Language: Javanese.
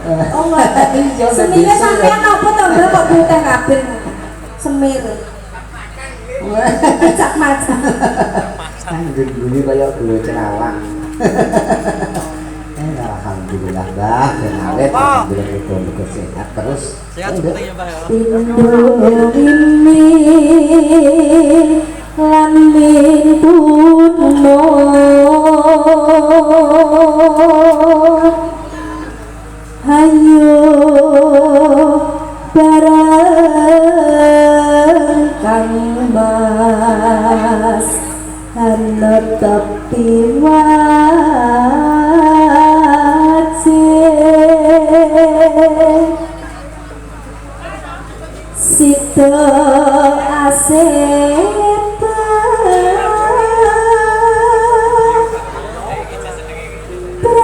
Oh, semire sampean apa to Mbak kok putih kabeh. Semir. Cak macam. Kan gini kaya gula cerawang. Alhamdulillah Mbah, kenalin alhamdulillah muga-muga sehat terus. Sehat seperti ya Mbah ya. Ini lan mintuno hayo barang kang mas ana tepi wajib sito asepa praya